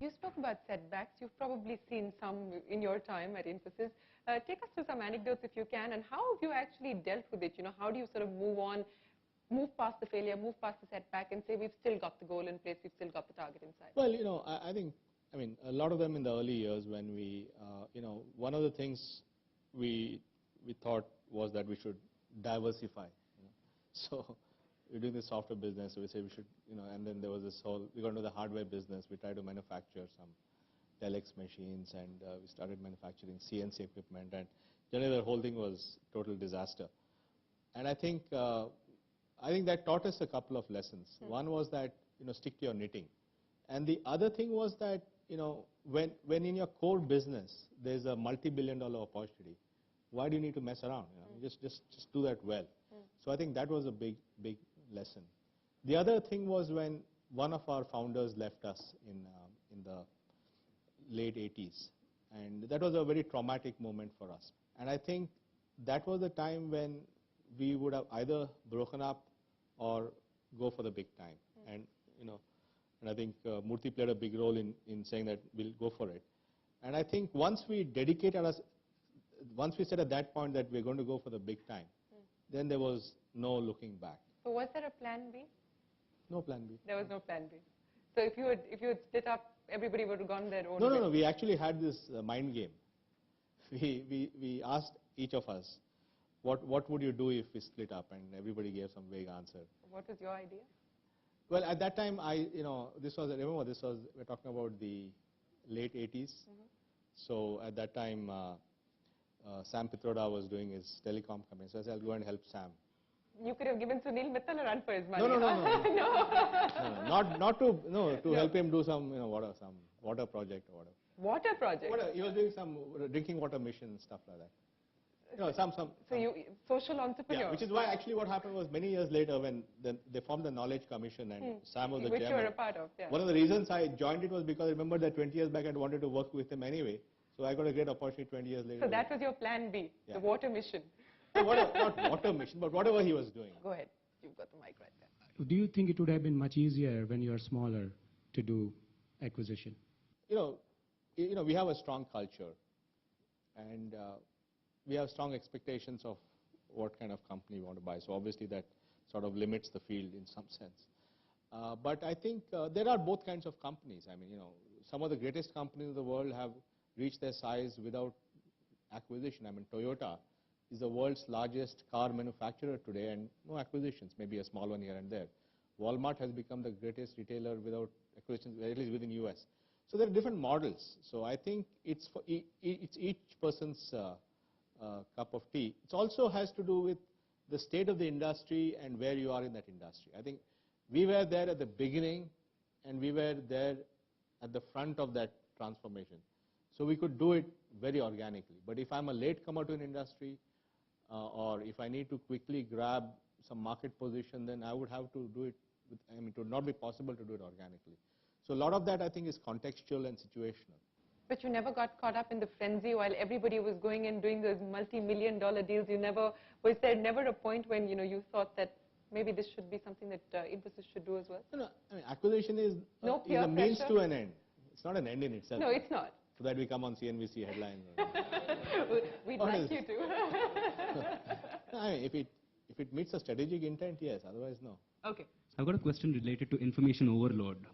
You spoke about setbacks. You've probably seen some in your time at Infosys. Take us through some anecdotes if you can, and how have you actually dealt with it? You know, how do you sort of move on, move past the failure, move past the setback, and say we've still got the goal in place, we've still got the target in sight? Well, I think, a lot of them in the early years when we, one of the things we thought was that we should diversify. So we're doing the software business, so we say we should, and then there was this whole, we got into the hardware business, we tried to manufacture some telex machines, and we started manufacturing CNC equipment, and generally the whole thing was total disaster. And I think that taught us a couple of lessons. One was that, stick to your knitting. And the other thing was that, when in your core business, there's a multi-billion-dollar opportunity, why do you need to mess around? Just do that well. So I think that was a big lesson. The other thing was when one of our founders left us in the late 80s. And that was a very traumatic moment for us. And I think that was the time when we would have either broken up or go for the big time. And, and I think Murthy played a big role in saying that we'll go for it. And I think once we dedicated us, once we said at that point that we're going to go for the big time, then there was no looking back. So was there a plan B? No plan B. There was no plan B. So if you had split up, everybody would have gone their own way? No. We actually had this mind game. We asked each of us, what would you do if we split up? And everybody gave some vague answer. What was your idea? Well, at that time, we're talking about the late 80s. So at that time, Sam Pitroda was doing his telecom company. So I said, I'll go and help Sam. You could have given Sunil Mittal a run for his money. No. To help him do some, some water project or whatever. Water project? He was doing some drinking water mission, stuff like that. So you, social entrepreneur. Yeah, which is why actually what happened was many years later when they formed the Knowledge Commission and Sam was the chairman. Which you were a part of, yeah. One of the reasons I joined it was because I remember that 20 years back I wanted to work with him anyway. So I got a great opportunity 20 years later. So that was your plan B, the water mission. Not water mission, but whatever he was doing. Go ahead. You've got the mic right there. Do you think it would have been much easier when you are smaller to do acquisition? We have a strong culture. And we have strong expectations of what kind of company we want to buy. So obviously that sort of limits the field in some sense. But I think there are both kinds of companies. Some of the greatest companies in the world have reached their size without acquisition. Toyota is the world's largest car manufacturer today and no acquisitions, maybe a small one here and there. Walmart has become the greatest retailer without acquisitions, at least within the US. So there are different models. So I think it's each person's cup of tea. It also has to do with the state of the industry and where you are in that industry. I think we were there at the beginning and we were there at the front of that transformation. So we could do it very organically. But if I'm a latecomer to an industry or if I need to quickly grab some market position, then I would have to do it, it would not be possible to do it organically. So a lot of that I think is contextual and situational. But you never got caught up in the frenzy while everybody was going and doing those multi-million-dollar deals. Was there never a point when you thought that maybe this should be something that Infosys should do as well? No. Acquisition is a means to an end. It's not an end in itself. No, it's not. So that we come on CNBC headlines. We'd like you to. If it meets a strategic intent, yes. Otherwise, no. Okay. I've got a question related to information overload.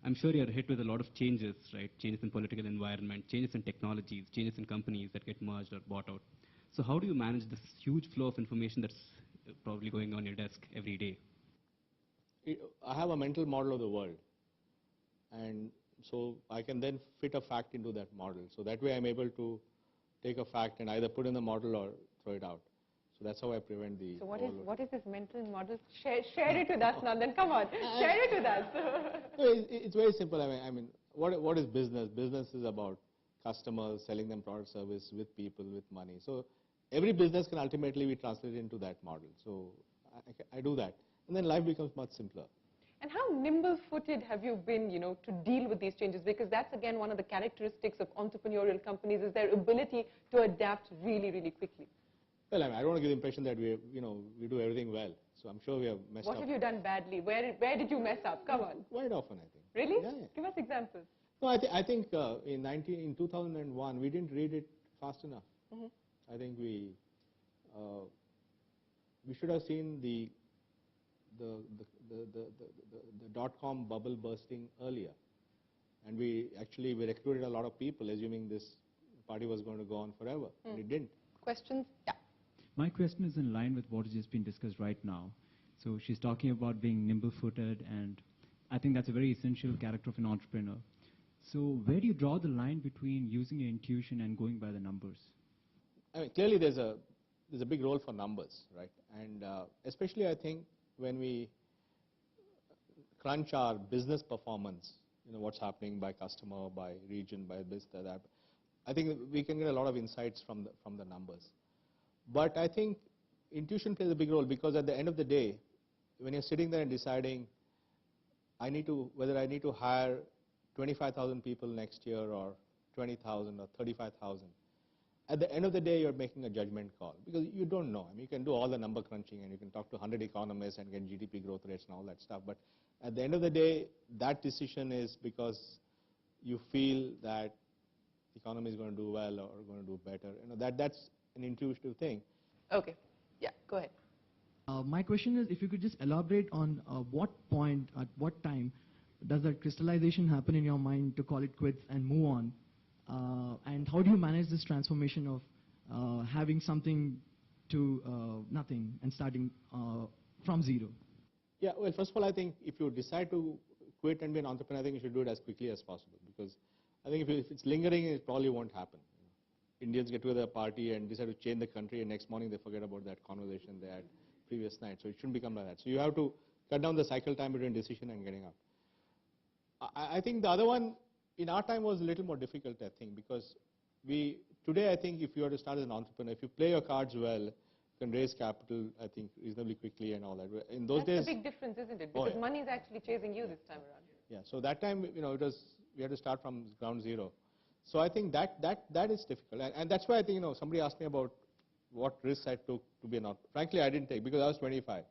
I'm sure you're hit with a lot of changes, right? Changes in political environment, changes in technologies, changes in companies that get merged or bought out. So how do you manage this huge flow of information that's probably going on your desk every day? I have a mental model of the world. And so I can then fit a fact into that model. So that way I'm able to take a fact and either put in the model or throw it out. So that's how I prevent the... So what is this mental model? Share it with us, Nandan. Come on, share it with us. It's very simple. What is business? Business is about customers, selling them product service with people, with money. So every business can ultimately be translated into that model. So I do that. And then life becomes much simpler. And how nimble-footed have you been, to deal with these changes? Because that's, again, one of the characteristics of entrepreneurial companies is their ability to adapt really, really quickly. Well, I don't want to give the impression that we do everything well. So I'm sure we have messed up. What have you done badly? Where did you mess up? Come on. Quite often, I think. Really? Yeah. Give us examples. No, I think in 2001 we didn't read it fast enough. I think we should have seen the dot-com bubble bursting earlier, and we recruited a lot of people assuming this party was going to go on forever, and it didn't. Questions? Yeah. My question is in line with what has just been discussed right now. So she's talking about being nimble-footed, and I think that's a very essential character of an entrepreneur. So where do you draw the line between using your intuition and going by the numbers? I mean, clearly there's a big role for numbers, right? And especially I think when we crunch our business performance, what's happening by customer, by region, by this, that, I think we can get a lot of insights from the numbers. But I think intuition plays a big role, because at the end of the day, when you're sitting there and deciding, whether I need to hire 25,000 people next year or 20,000 or 35,000, at the end of the day, you're making a judgment call, because you don't know. I mean, you can do all the number crunching and you can talk to 100 economists and get GDP growth rates and all that stuff. But at the end of the day, that decision is because you feel that the economy is going to do well or going to do better. That's an intuitive thing. Okay. Yeah, go ahead. My question is, if you could just elaborate on what point, at what time, does that crystallization happen in your mind to call it quits and move on? And how do you manage this transformation of having something to nothing and starting from zero? Yeah, well, first of all, I think if you decide to quit and be an entrepreneur, I think you should do it as quickly as possible, because I think if it's lingering, it probably won't happen. Indians get together a party and decide to change the country, and next morning they forget about that conversation they had previous night. So it shouldn't become like that. So you have to cut down the cycle time between decision and getting out. I think the other one in our time was a little more difficult, I think, because today I think if you are to start as an entrepreneur, if you play your cards well, you can raise capital, I think, reasonably quickly and all that. In those days, that's a big difference, isn't it? Because money is actually chasing you this time around. Yeah, so that time, we had to start from ground zero. So I think that is difficult, and that's why I think, somebody asked me about what risks I took to be an entrepreneur. Frankly, I didn't take, because I was 25.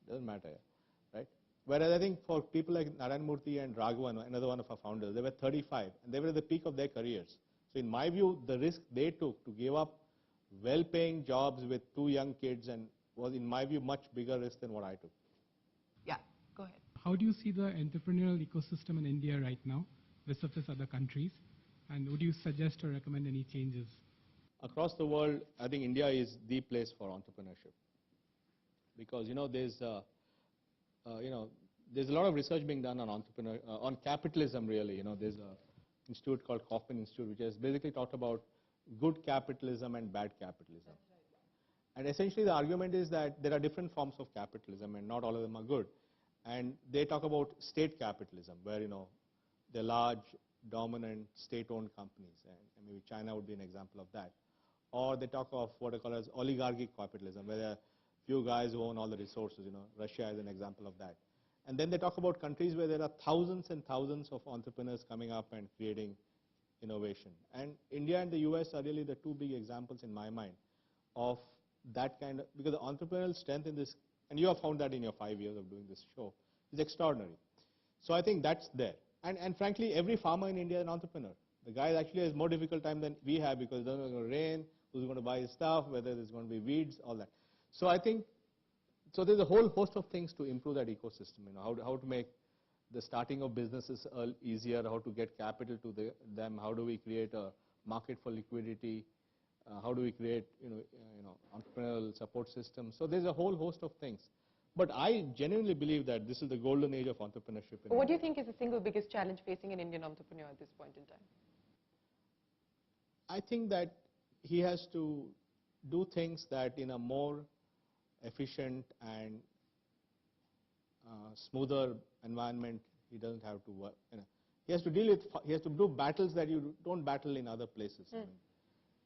Doesn't matter, right? Whereas I think for people like Narayan Murthy and Raghavan, another one of our founders, they were 35, and they were at the peak of their careers. So in my view, the risk they took to give up well-paying jobs with 2 young kids was, in my view, much bigger risk than what I took. Yeah, go ahead. How do you see the entrepreneurial ecosystem in India right now versus other countries? And would you suggest or recommend any changes? Across the world, I think India is the place for entrepreneurship, because there's a lot of research being done on on capitalism. Really, there's an institute called Kaufman Institute, which has basically talked about good capitalism and bad capitalism. And essentially, the argument is that there are different forms of capitalism, and not all of them are good. And they talk about state capitalism, where they're large, dominant, state-owned companies, and maybe China would be an example of that. Or they talk of what I call as oligarchic capitalism, where there are few guys who own all the resources. Russia is an example of that. And then they talk about countries where there are thousands and thousands of entrepreneurs coming up and creating innovation. And India and the US are really the 2 big examples in my mind of that kind of, because the entrepreneurial strength in this, and you have found that in your 5 years of doing this show, is extraordinary. So I think that's there. And frankly, every farmer in India is an entrepreneur. The guy actually has more difficult time than we have, because it's going to rain, who's going to buy his stuff, whether there's going to be weeds, all that. So I think, so there's a whole host of things to improve that ecosystem. How to make the starting of businesses easier, how to get capital to them, how do we create a market for liquidity, how do we create entrepreneurial support systems. So there's a whole host of things. But I genuinely believe that this is the golden age of entrepreneurship. What do you think is the single biggest challenge facing an Indian entrepreneur at this point in time? I think that he has to do things that in a more efficient and smoother environment he doesn't have to work. He has to he has to do battles that you don't battle in other places. I mean,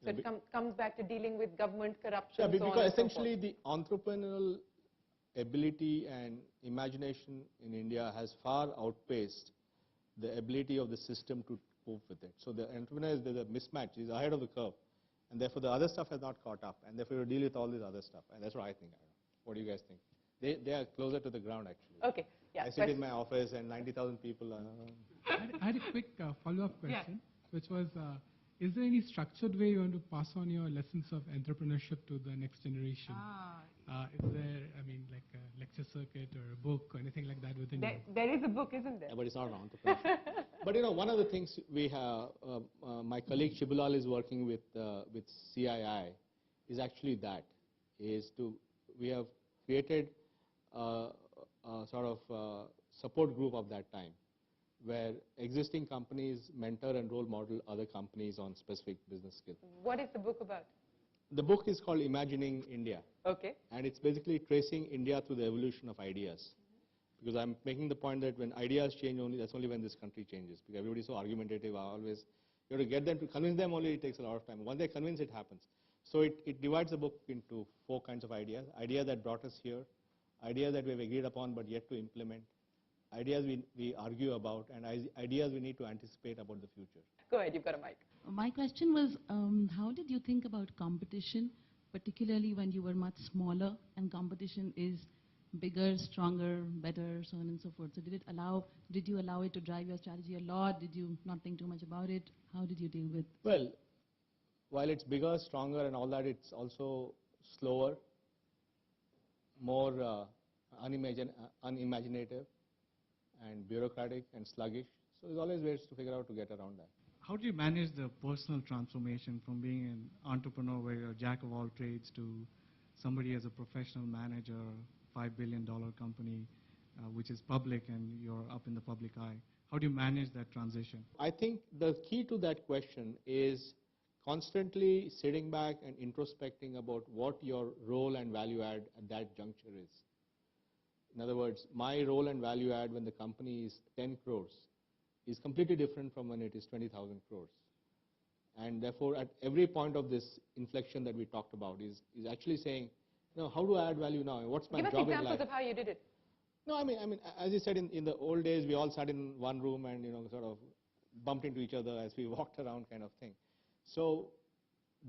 so it comes back to dealing with government corruption. Yeah, so because on essentially and so the entrepreneurial ability and imagination in India has far outpaced the ability of the system to cope with it. So the entrepreneur, there's a mismatch, he's ahead of the curve, and therefore the other stuff has not caught up, and therefore you deal with all this other stuff, and that's what I think. What do you guys think? They are closer to the ground, actually. Okay, yeah. I sit in my office and 90,000 people are... I had a quick follow-up question, which was, is there any structured way you want to pass on your lessons of entrepreneurship to the next generation? Is there, like a lecture circuit or a book or anything like that within you? There is a book, isn't there? Yeah, but it's not entrepreneurship. But one of the things we have, my colleague Shibulal is working with CII, is actually that, we have created a sort of support group of that time, where existing companies mentor and role model other companies on specific business skills. What is the book about? The book is called Imagining India. Okay. And it's basically tracing India through the evolution of ideas. Because I'm making the point that when ideas change that's only when this country changes. Because everybody's so argumentative, you have to get them to convince them only, it takes a lot of time. Once they're convinced, it happens. So it divides the book into 4 kinds of ideas. Ideas that brought us here, ideas that we've agreed upon but yet to implement, ideas we argue about, and ideas we need to anticipate about the future. Go ahead, you've got a mic. My question was, how did you think about competition, particularly when you were much smaller and competition is bigger, stronger, better, so on and so forth? So did you allow it to drive your strategy a lot? Did you not think too much about it? How did you deal with? Well, while it's bigger, stronger and all that, it's also slower, more unimaginative and bureaucratic and sluggish. So there's always ways to figure out to get around that. How do you manage the personal transformation from being an entrepreneur where you're a jack of all trades to somebody as a professional manager, $5 billion company, which is public and you're up in the public eye? How do you manage that transition? I think the key to that question is constantly sitting back and introspecting about what your role and value add at that juncture is. In other words, my role and value add when the company is 10 crores is completely different from when it is 20,000 crores. And therefore, at every point of this inflection that we talked about is actually saying, how do I add value now? What's my job in life? Give us examples of how you did it. No, I mean, as you said, in the old days, we all sat in one room and, sort of bumped into each other as we walked around kind of thing. So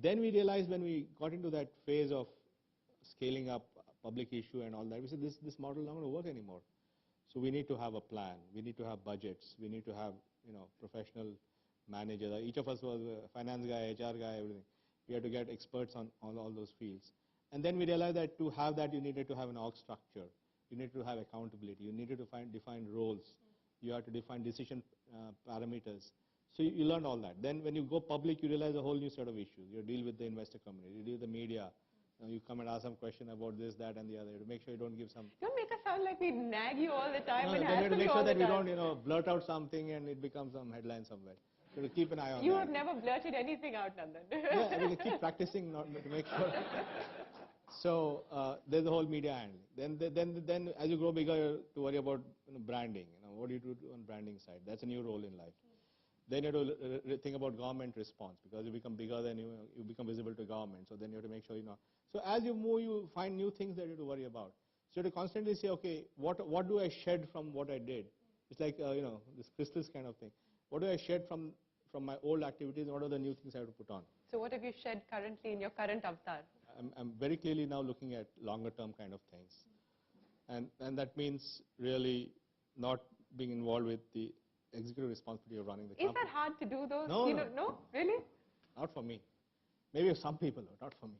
then we realized when we got into that phase of scaling up public issue and all that, we said this model is not going to work anymore. So we need to have a plan. We need to have budgets. We need to have professional managers. Each of us was a finance guy, HR guy, everything. We had to get experts on all those fields. And then we realized that to have that, you needed to have an org structure. You needed to have accountability. You needed to define roles. You had to define decision parameters. So you learned all that. Then when you go public, you realize a whole new set of issues. You deal with the investor community. You deal with the media. You come and ask some question about this, that, and the other. To make sure you don't give some... Don't make us sound like we nag you all the time and then you have to hassle make you sure all the that we time. don't, blurt out something and it becomes some headline somewhere. So to keep an eye on You that. have never blurted anything out, Nandan. Yeah, I mean, keep practicing not to make sure. So there's the whole media handling. Then as you grow bigger, to worry about branding. What do you do on branding side? That's a new role in life. Then you have to think about government response, because you become bigger, then you become visible to government. So then you have to make sure So as you move, you find new things that you have to worry about. So you have to constantly say, okay, what do I shed from what I did? It's like this chrysalis kind of thing. What do I shed from my old activities? What are the new things I have to put on? So what have you shed currently in your current avatar? I'm very clearly now looking at longer term kind of things. And that means really not being involved with the executive responsibility of running the company. Is that hard to do those? No, No? Really? Not for me. Maybe some people, not for me.